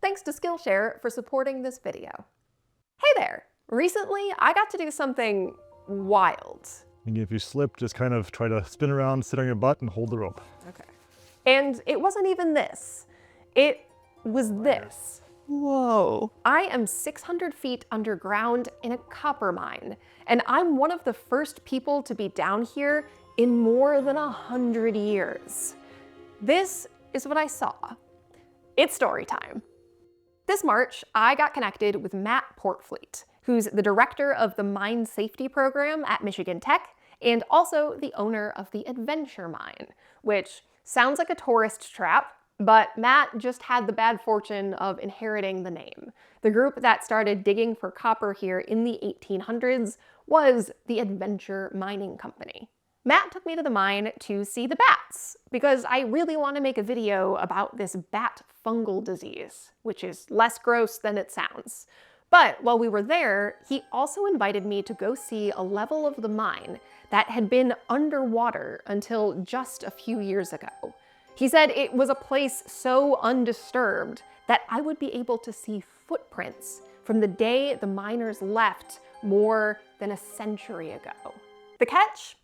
thanks to Skillshare for supporting this video. Hey there! Recently, I got to do something wild. And if you slip, just kind of try to spin around, sit on your butt, and hold the rope. Okay. And it wasn't even this. It was this. Whoa. I am 600 feet underground in a copper mine, and I'm one of the first people to be down here in more than 100 years. This is what I saw. It's story time. This March, I got connected with Matt Portfleet, who's the director of the Mine Safety Program at Michigan Tech, and also the owner of the Adventure Mine, which sounds like a tourist trap, but Matt just had the bad fortune of inheriting the name. The group that started digging for copper here in the 1800s was the Adventure Mining Company. Matt took me to the mine to see the bats, because I really want to make a video about this bat fungal disease, which is less gross than it sounds. But while we were there, he also invited me to go see a level of the mine that had been underwater until just a few years ago. He said it was a place so undisturbed that I would be able to see footprints from the day the miners left more than a century ago. The catch?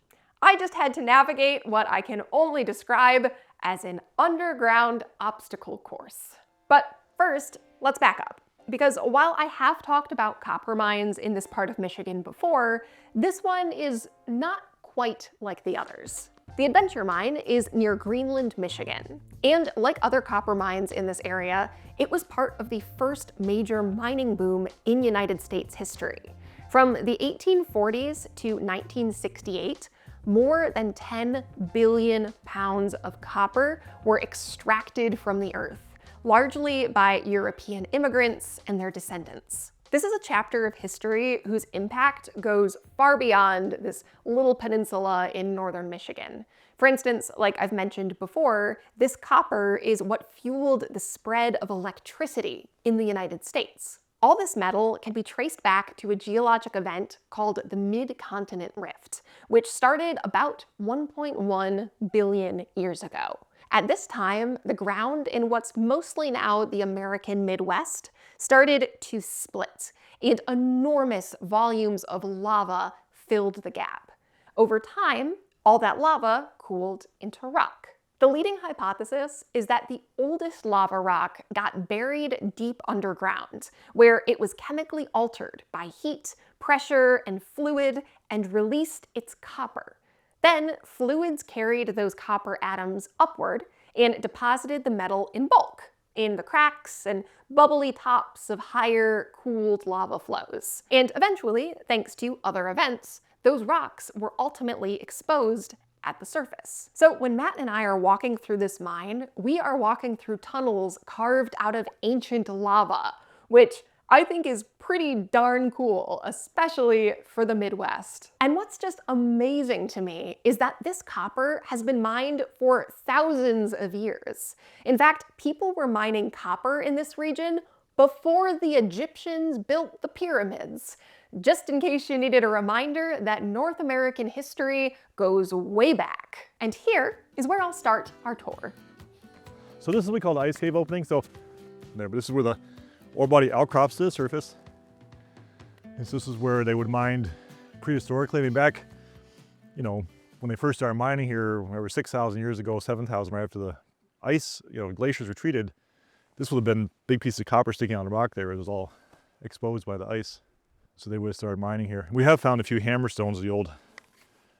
I just had to navigate what I can only describe as an underground obstacle course. But first, let's back up. Because while I have talked about copper mines in this part of Michigan before, this one is not quite like the others. The Adventure Mine is near Greenland, Michigan. And like other copper mines in this area, it was part of the first major mining boom in United States history. From the 1840s to 1968, more than 10 billion pounds of copper were extracted from the earth, largely by European immigrants and their descendants. This is a chapter of history whose impact goes far beyond this little peninsula in northern Michigan. For instance, like I've mentioned before, this copper is what fueled the spread of electricity in the United States. All this metal can be traced back to a geologic event called the Mid-Continent Rift, which started about 1.1 billion years ago. At this time, the ground in what's mostly now the American Midwest started to split, and enormous volumes of lava filled the gap. Over time, all that lava cooled into rock. The leading hypothesis is that the oldest lava rock got buried deep underground, where it was chemically altered by heat, pressure, and fluid, and released its copper. Then fluids carried those copper atoms upward and deposited the metal in bulk, in the cracks and bubbly tops of higher cooled lava flows. And eventually, thanks to other events, those rocks were ultimately exposed at the surface. So when Matt and I are walking through this mine, we are walking through tunnels carved out of ancient lava, which I think is pretty darn cool, especially for the Midwest. And what's just amazing to me is that this copper has been mined for thousands of years. In fact, people were mining copper in this region before the Egyptians built the pyramids. Just in case you needed a reminder that North American history goes way back. And here is where I'll start our tour. So this is what we call the ice cave opening. So there, but this is where the ore body outcrops to the surface. And so this is where they would mine prehistorically. I mean, back, when they first started mining here, whatever, 6,000 years ago, 7,000 right after the ice, glaciers retreated, this would have been big pieces of copper sticking out of the rock there. It was all exposed by the ice. So they would have started mining here. We have found a few hammerstones, the old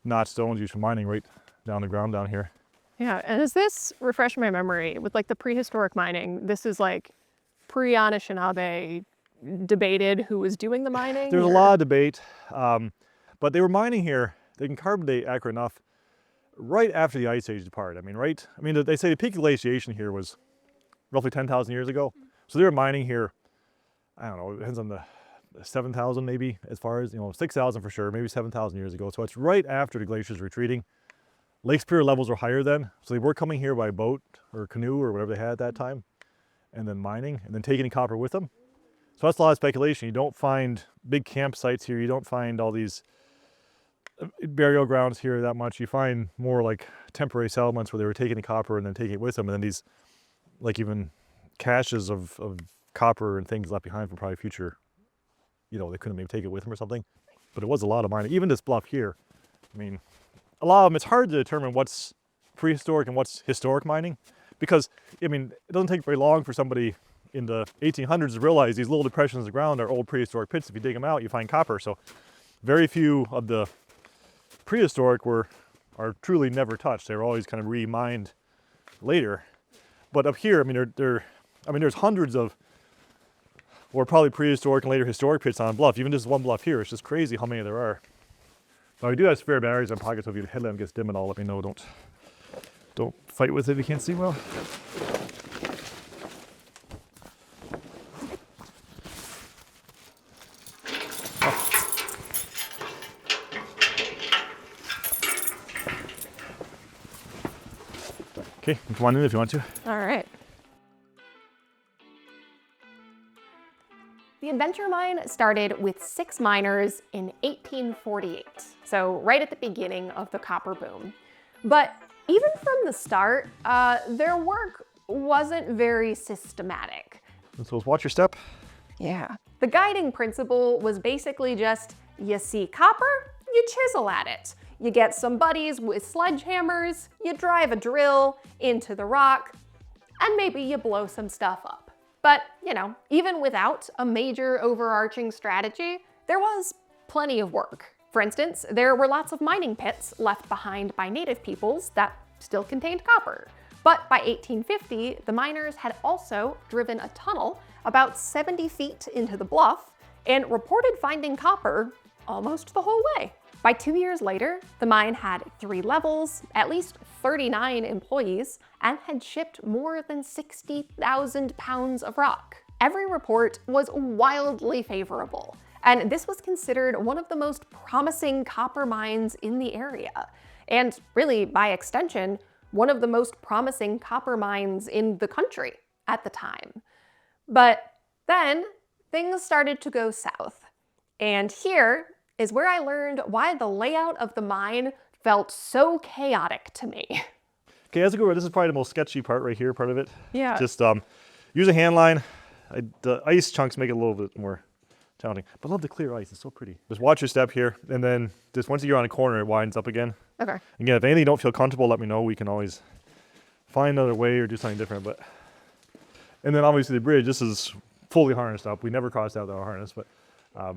knot stones used for mining right down the ground down here. Yeah, and as this refresh my memory, with like the prehistoric mining, this is like pre-Anishinaabe debated who was doing the mining? There's a lot of debate, but they were mining here. They can carbon date accurate enough right after the ice age departed. They say the peak glaciation here was roughly 10,000 years ago. So they were mining here, I don't know, it depends on the 7,000 maybe, as far as, 6,000 for sure, maybe 7,000 years ago. So it's right after the glaciers retreating. Lake Superior levels were higher then. So they were coming here by boat or canoe or whatever they had at that time, and then mining, and then taking copper with them. So that's a lot of speculation. You don't find big campsites here. You don't find all these burial grounds here that much. You find more like temporary settlements where they were taking the copper and then taking it with them. And then these, like even caches of copper and things left behind for probably future, you know, they couldn't maybe take it with them or something. But it was a lot of mining. Even this bluff here, I mean, a lot of them, it's hard to determine what's prehistoric and what's historic mining, because, I mean, it doesn't take very long for somebody in the 1800s to realize these little depressions in the ground are old prehistoric pits. If you dig them out, you find copper. So very few of the prehistoric are truly never touched. They were always kind of re-mined later. But up here, I mean, there's hundreds of, or probably prehistoric and later historic pits on bluff. Even just one bluff here, it's just crazy how many there are. But we do have spare batteries in pockets, so if your headlamp gets dim at all, let me know. Don't fight with it if you can't see well. Okay, come on in if you want to. All right. The Adventure Mine started with 6 miners in 1848, so right at the beginning of the copper boom. But even from the start, their work wasn't very systematic. So let's watch your step. Yeah. The guiding principle was basically just, you see copper, you chisel at it. You get some buddies with sledgehammers, you drive a drill into the rock, and maybe you blow some stuff up. But, you know, even without a major overarching strategy, there was plenty of work. For instance, there were lots of mining pits left behind by native peoples that still contained copper. But by 1850, the miners had also driven a tunnel about 70 feet into the bluff and reported finding copper almost the whole way. By 2 years later, the mine had 3 levels, at least 39 employees, and had shipped more than 60,000 pounds of rock. Every report was wildly favorable, and this was considered one of the most promising copper mines in the area, and really, by extension, one of the most promising copper mines in the country at the time. But then, things started to go south, and here is where I learned why the layout of the mine felt so chaotic to me. Okay, as we go, this is probably the most sketchy part right here, part of it. Yeah. Just use a hand line. The ice chunks make it a little bit more challenging, but I love the clear ice, it's so pretty. Just watch your step here, and then just once you're on a corner, it winds up again. Okay. Again, if anything you don't feel comfortable, let me know. We can always find another way or do something different. But and then obviously the bridge, this is fully harnessed up. We never crossed out without a harness, but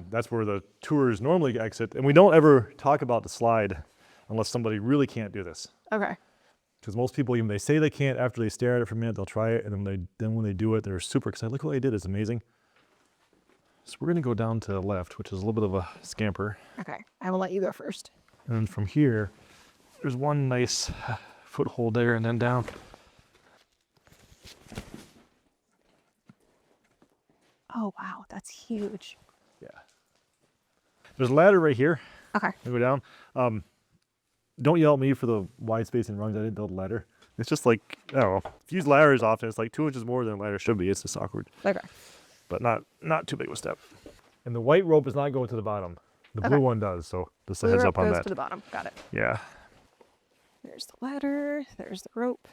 that's where the tours normally exit. And we don't ever talk about the slide unless somebody really can't do this. Okay. Because most people, even they say they can't, after they stare at it for a minute, they'll try it, and then when they do it, they're super excited. Look what I did, it's amazing. So we're gonna go down to the left, which is a little bit of a scamper. Okay, I will let you go first. And then from here, there's one nice foothold there, and then down. Oh wow, that's huge. Yeah. There's a ladder right here. Okay. I go down. Don't yell at me for the wide space and rungs. I didn't build a ladder. It's just like, I don't know. If you use ladders often, it's like 2 inches more than a ladder should be. It's just awkward. Okay. But not too big of a step. And the white rope is not going to the bottom. The blue one does, so just a heads up on that. Goes to the bottom. Got it. Yeah. There's the ladder. There's the rope.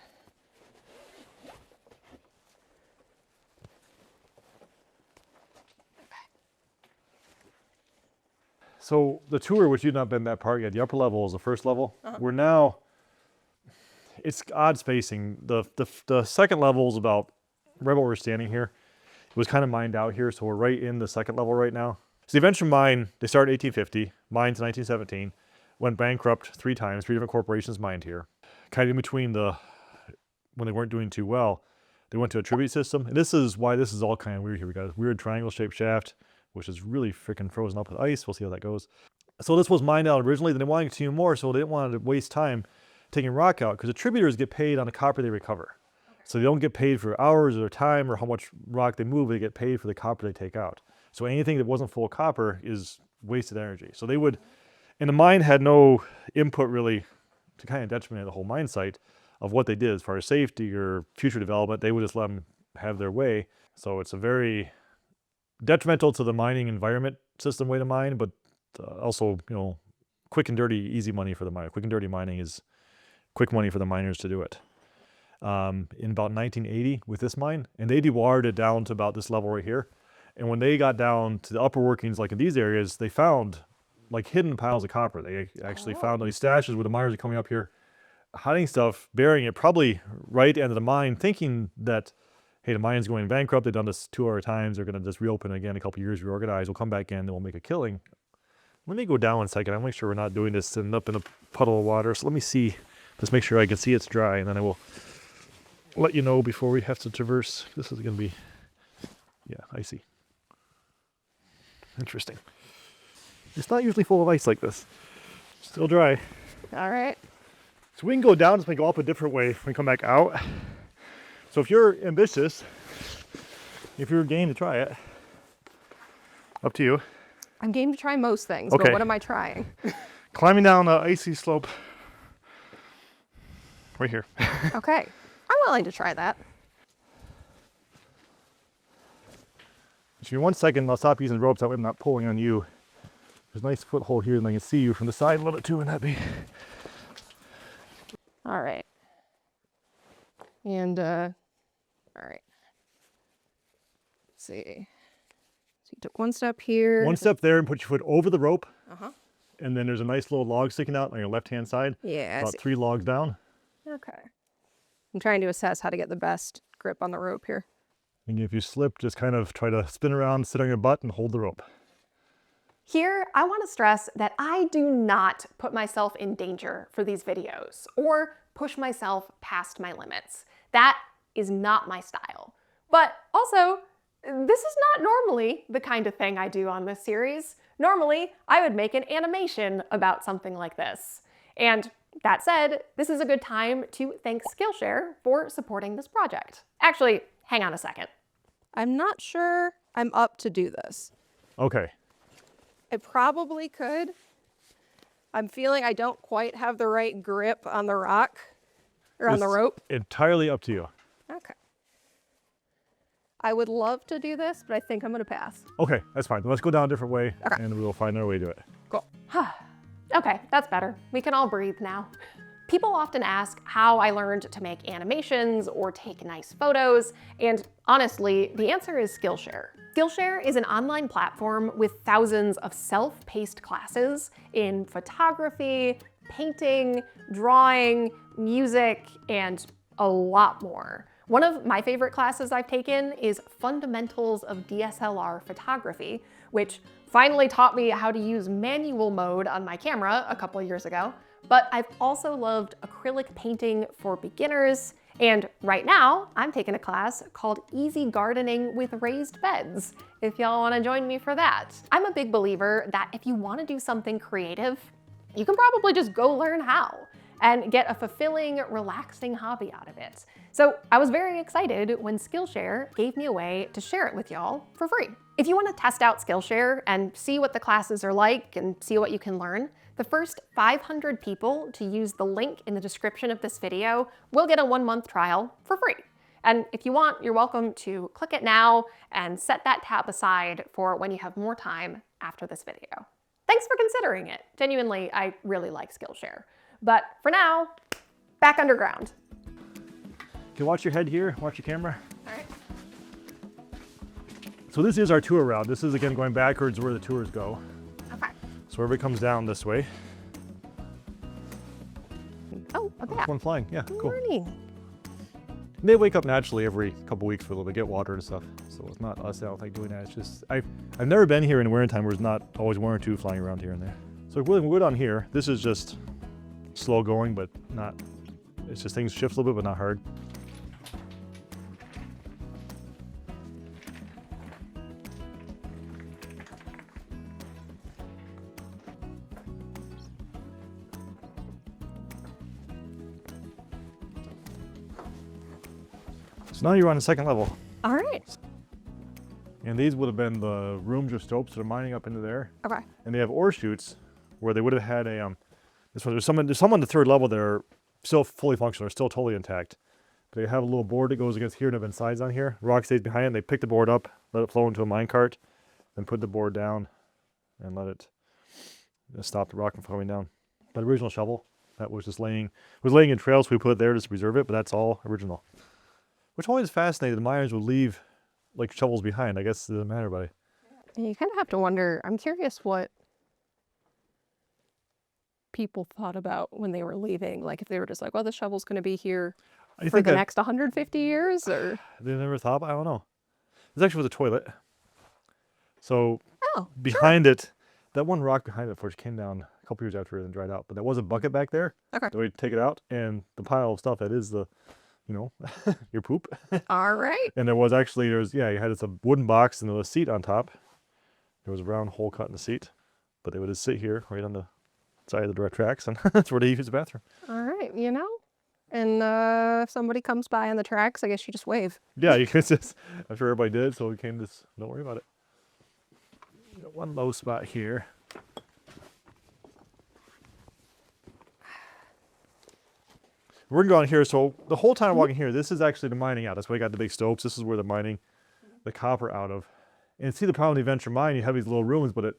So the tour, which you've not been that part yet, the upper level is the first level. We're now, it's odd spacing. The second level is about right where we're standing here. It was kind of mined out here, so we're right in the second level right now. So the Adventure Mine, they started in 1850, mined in 1917, went bankrupt 3 times, 3 different corporations mined here. Kind of in between when they weren't doing too well, they went to a tribute system. And this is why this is all kind of weird here. We got a weird triangle-shaped shaft, which is really freaking frozen up with ice. We'll see how that goes. So this was mined out originally, then they wanted to continue more, so they didn't want to waste time taking rock out, because the tributors get paid on the copper they recover. So they don't get paid for hours of their time or how much rock they move, they get paid for the copper they take out. So anything that wasn't full of copper is wasted energy. So they would, and the mine had no input really to kind of detriment the whole mine site of what they did as far as safety or future development. They would just let them have their way. So it's a very detrimental to the mining environment system way to mine, but also, you know, quick and dirty, easy money for the miner. Quick and dirty mining is quick money for the miners to do it. in about 1980 with this mine, and they dewatered it down to about this level right here. And when they got down to the upper workings, like in these areas, they found like hidden piles of copper. They actually found these stashes where the miners are coming up here, hiding stuff, burying it, probably right at the end of the mine, thinking that, hey, the mine's going bankrupt. They've done this 2 other times. They're going to just reopen again in a couple of years, reorganize. We'll come back in, and we'll make a killing. Let me go down 1 second. I'll make sure we're not doing this sitting up in a puddle of water. So let me see. Just make sure I can see it's dry, and then I will let you know before we have to traverse. This is going to be, yeah, icy. Interesting. It's not usually full of ice like this. Still dry. All right. So we can go down, just go up a different way when we come back out. So if you're ambitious, if you're game to try it, up to you. I'm game to try most things, Okay. but what am I trying? Climbing down the icy slope. Right here. Okay. I'm willing to try that. Just give me 1 second, I'll stop using ropes, that way I'm not pulling on you. There's a nice foothold here and I can see you from the side a little bit too, and that'd be... All right. And, all right. Let's see. So you took one step here. One step there and put your foot over the rope. Uh-huh. And then there's a nice little log sticking out on your left-hand side. Yeah, I About see. 3 logs down. Okay. I'm trying to assess how to get the best grip on the rope here. And if you slip, just kind of try to spin around, sit on your butt, and hold the rope. Here, I want to stress that I do not put myself in danger for these videos or push myself past my limits. That is not my style. But also, this is not normally the kind of thing I do on this series. Normally, I would make an animation about something like this. And that said, this is a good time to thank Skillshare for supporting this project. Actually, hang on a second. I'm not sure I'm up to do this. Okay. I probably could. I'm feeling I don't quite have the right grip on the rock or on the rope. Entirely up to you. Okay. I would love to do this, but I think I'm going to pass. Okay, that's fine. Then let's go down a different way, Okay. and we'll find our way to it. Cool. Okay, that's better. We can all breathe now. People often ask how I learned to make animations or take nice photos, and honestly, the answer is Skillshare. Skillshare is an online platform with thousands of self-paced classes in photography, painting, drawing, music, and a lot more. One of my favorite classes I've taken is Fundamentals of DSLR Photography, which finally taught me how to use manual mode on my camera a couple years ago. But I've also loved acrylic painting for beginners, and right now I'm taking a class called Easy Gardening with Raised Beds, if y'all want to join me for that. I'm a big believer that if you want to do something creative, you can probably just go learn how and get a fulfilling, relaxing hobby out of it. So I was very excited when Skillshare gave me a way to share it with y'all for free. If you want to test out Skillshare and see what the classes are like and see what you can learn, the first 500 people to use the link in the description of this video will get a 1-month trial for free. And if you want, you're welcome to click it now and set that tab aside for when you have more time after this video. Thanks for considering it. Genuinely, I really like Skillshare. But for now, back underground. Okay, watch your head here, watch your camera. All right. So this is our tour route. This is, again, going backwards where the tours go. Okay. So everybody comes down this way. Oh, okay. One flying, yeah, Good cool. morning. And they wake up naturally every couple weeks for a little bit, get water and stuff. So it's not us, I don't think, doing that. It's just, I've never been here in winter time where there's not always 1 or 2 flying around here and there. So we're good on here. This is just slow going, but not, it's just things shift a little bit, but not hard. So now you're on the 2nd level. All right. And these would have been the rooms or stopes that are mining up into there. Okay. And they have ore chutes where they would have had a, there's some on the 3rd level that are still fully functional, are still totally intact. But they have a little board that goes against here and have been sides on here. Rock stays behind it, and they pick the board up, let it flow into a mine cart, then put the board down and let it stop the rock from falling down. That original shovel that was just laying in trails. So we put it there just to preserve it, but that's all original. Which always fascinated, the miners would leave like shovels behind. I guess it doesn't matter, but And you kind of have to wonder, I'm curious what people thought about when they were leaving. Like if they were just like, well, the shovel's going to be here for the next 150 years, or? They never thought about, I don't know. This actually was a toilet. So Oh, behind it, that one rock behind it, which came down a couple years after it and dried out, but there was a bucket back there. Okay. So we'd take it out, and the pile of stuff that is the, you know, your poop. All right. And you had this a wooden box and there was a seat on top. There was a round hole cut in the seat, but they would just sit here right on the side of the direct tracks, and that's where they use the bathroom. All right, you know? And if somebody comes by on the tracks, I guess you just wave. Yeah, you can just, I'm sure everybody did, so we came just, don't worry about it. Got one low spot here. We're gonna go on here, so the whole time walking here, this is actually the mining out. That's why you got the big stopes. This is where they're mining the copper out of. And see the problem with the Adventure Mine, you have these little rooms, but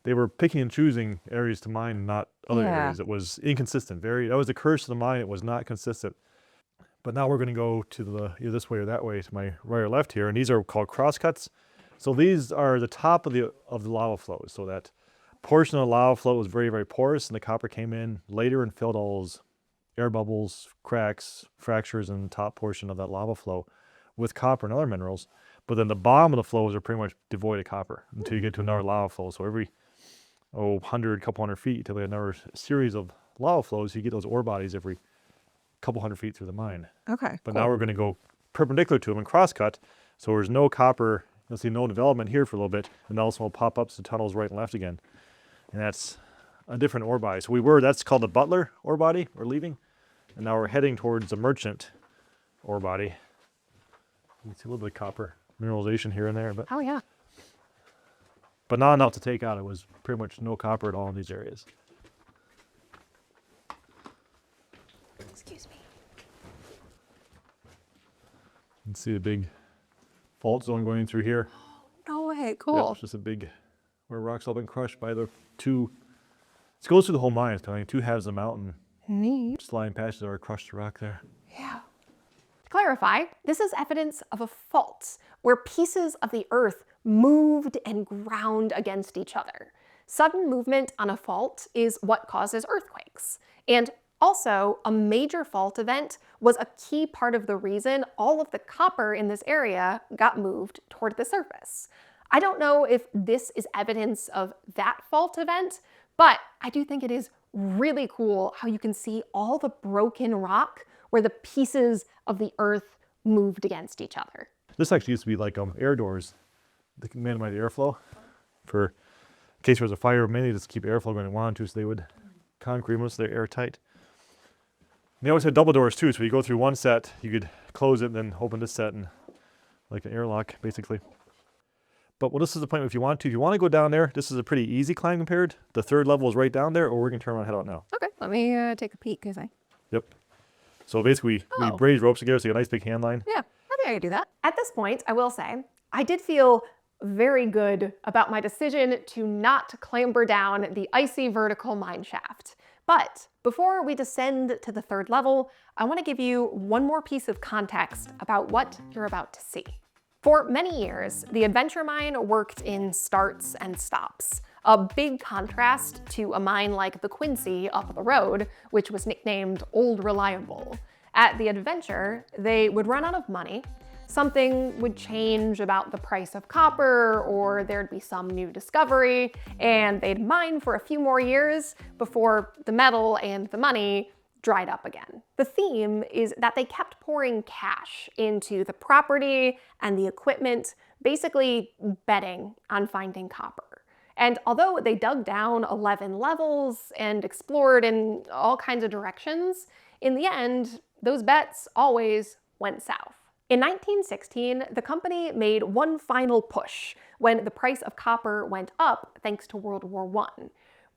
they were picking and choosing areas to mine, not other areas. It was inconsistent. That was the curse of the mine. It was not consistent. But now we're going to go to either this way or that way, to my right or left here, and these are called crosscuts. So these are the top of the lava flows. So that portion of the lava flow was very, very porous, and the copper came in later and filled all those air bubbles, cracks, fractures in the top portion of that lava flow with copper and other minerals. But then the bottom of the flows are pretty much devoid of copper until you get to another lava flow. So every couple hundred feet until we have another series of lava flows, you get those ore bodies every couple hundred feet through the mine. Okay. But now we're going to go perpendicular to them and crosscut. So there's no copper. You'll see no development here for a little bit, and also will pop up some tunnels right and left again. And that's a different ore body. So that's called the Butler ore body. We're leaving, and now we're heading towards the Merchant ore body. You see a little bit of copper mineralization here and there, but Oh, yeah. not enough to take out. It was pretty much no copper at all in these areas. Excuse me. You can see the big fault zone going through here. No way. Yeah, Cool. it's just where rocks all been crushed by the two. It goes through the whole mine. It's kind of like two halves of the mountain. Neat. Sliding patches are crushed rock there. Yeah. To clarify, this is evidence of a fault where pieces of the earth moved and ground against each other. Sudden movement on a fault is what causes earthquakes. And also, a major fault event was a key part of the reason all of the copper in this area got moved toward the surface. I don't know if this is evidence of that fault event, but I do think it is really cool how you can see all the broken rock where the pieces of the earth moved against each other. This actually used to be like air doors that can minimize the airflow for in case there was a fire, mainly just keep airflow going. They wanted to, so they would concrete them so they're airtight. And they always had double doors too, so you go through one set, you could close it and then open this set and like an airlock basically. But this is the point if you want to go down there, this is a pretty easy climb compared. The third level is right down there, or we can turn around and head out now. Okay, let me take a peek, because Yep. So basically, we braid ropes together so you get a nice big hand line. Yeah, I think I could do that. At this point, I will say, I did feel very good about my decision to not clamber down the icy vertical mine shaft. But before we descend to the third level, I want to give you one more piece of context about what you're about to see. For many years, the Adventure Mine worked in starts and stops, a big contrast to a mine like the Quincy up the road, which was nicknamed Old Reliable. At the Adventure, they would run out of money, something would change about the price of copper, or there'd be some new discovery, and they'd mine for a few more years before the metal and the money dried up again. The theme is that they kept pouring cash into the property and the equipment, basically betting on finding copper. And although they dug down 11 levels and explored in all kinds of directions, in the end, those bets always went south. In 1916, the company made one final push when the price of copper went up thanks to World War I.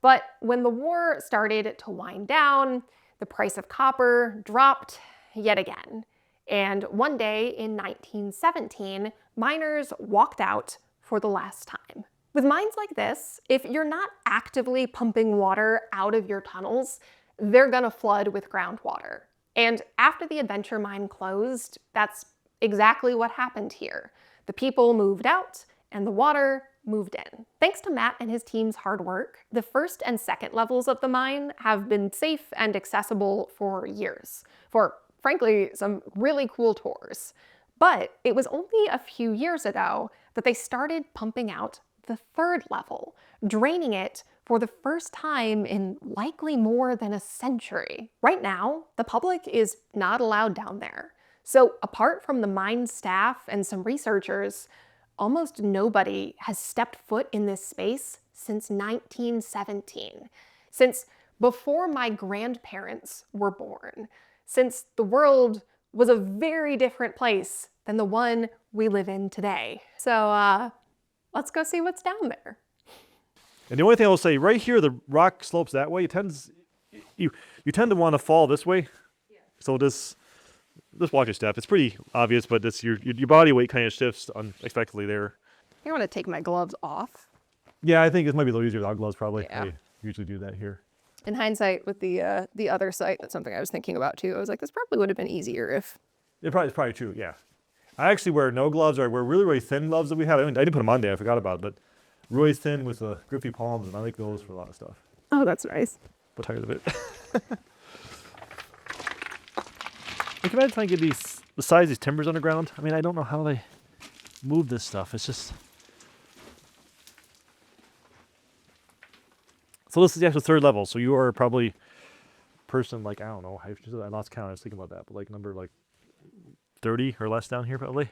But when the war started to wind down, the price of copper dropped yet again. And one day in 1917, miners walked out for the last time. With mines like this, if you're not actively pumping water out of your tunnels, they're gonna flood with groundwater. And after the adventure mine closed, that's exactly what happened here. The people moved out and the water moved in. Thanks to Matt and his team's hard work, the first and second levels of the mine have been safe and accessible for years, for frankly, some really cool tours. But it was only a few years ago that they started pumping out the third level, draining it for the first time in likely more than a century. Right now, the public is not allowed down there. So apart from the mine staff and some researchers, almost nobody has stepped foot in this space since 1917, since before my grandparents were born, since the world was a very different place than the one we live in today. So let's go see what's down there. And the only thing I'll say, right here, the rock slopes that way. You tend to want to fall this way. Yeah. So just watch your step. It's pretty obvious, but your body weight kind of shifts unexpectedly there. You want to take my gloves off? Yeah, I think it might be a little easier without gloves, probably. Yeah. I usually do that here. In hindsight, with the other site, that's something I was thinking about too. I was like, this probably would have been easier if... It's probably true, yeah. I actually wear no gloves, or I wear really, really thin gloves that we have. I didn't put them on there, I forgot about it, but really thin with grippy palms, and I like those for a lot of stuff. Oh, that's nice. But tired of it. I can imagine trying to get the size of these timbers underground. I mean, I don't know how they move this stuff. It's just... So this is the actual third level. So you are probably person like, I don't know, I lost count. I was thinking about that, but like number 30 or less down here probably.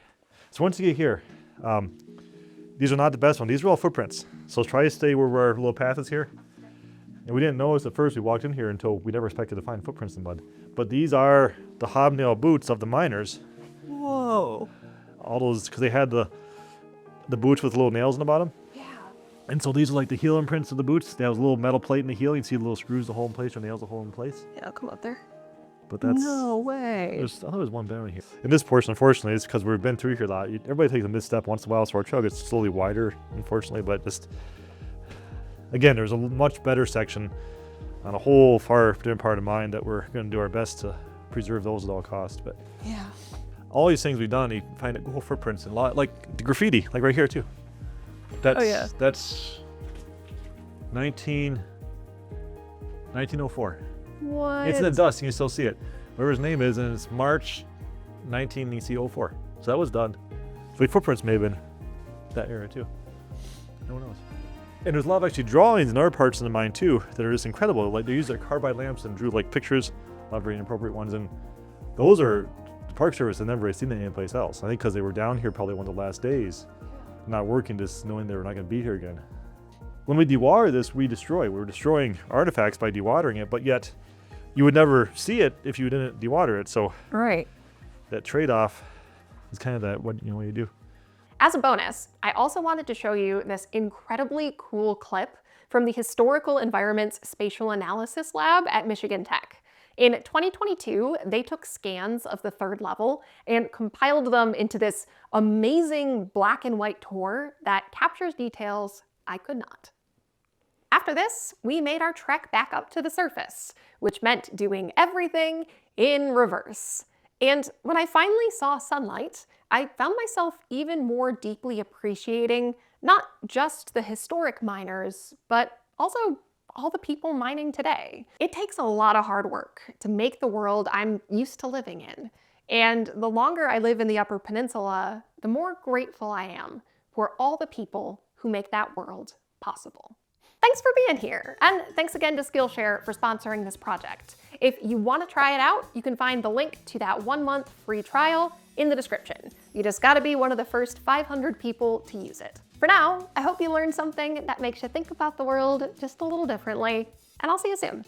So once you get here, these are not the best ones. These are all footprints. So try to stay where our little path is here. And we didn't notice at first we walked in here until we never expected to find footprints in mud. But these are the hobnail boots of the miners. Whoa. All those, because they had the boots with little nails in the bottom. Yeah. And so these are like the heel imprints of the boots. They have a little metal plate in the heel. You can see the little screws to hold in place or nails to hold in place. Yeah, I'll come up there. But that's... No way. I thought there was one better here. In this portion, unfortunately, it's because we've been through here a lot. Everybody takes a misstep once in a while, so our trail gets slowly wider, unfortunately. But just, again, there's a much better section on a whole far different part of mine that we're going to do our best to preserve those at all costs. But yeah, all these things we've done, you find cool footprints and a lot, like the graffiti, like right here too. That's 1904. What? It's in the dust, you can still see it. Whatever his name is, and it's March 1904. So that was done. So the footprints may have been that era too. No one knows. And there's a lot of actually drawings in other parts of the mine too that are just incredible. Like they used their carbide lamps and drew like pictures, a lot of very inappropriate ones. And those are, the Park Service had never really seen that anyplace else. I think because they were down here probably one of the last days, not working, just knowing they were not going to be here again. When we dewater this, we destroy. We're destroying artifacts by dewatering it, but yet you would never see it if you didn't dewater it. So right. That trade-off is kind of that what you do. As a bonus, I also wanted to show you this incredibly cool clip from the Historical Environments Spatial Analysis Lab at Michigan Tech. In 2022, they took scans of the third level and compiled them into this amazing black and white tour that captures details I could not. After this, we made our trek back up to the surface, which meant doing everything in reverse. And when I finally saw sunlight, I found myself even more deeply appreciating not just the historic miners, but also all the people mining today. It takes a lot of hard work to make the world I'm used to living in. And the longer I live in the Upper Peninsula, the more grateful I am for all the people who make that world possible. Thanks for being here, and thanks again to Skillshare for sponsoring this project. If you want to try it out, you can find the link to that 1-month free trial in the description. You just gotta be one of the first 500 people to use it. For now, I hope you learned something that makes you think about the world just a little differently, and I'll see you soon.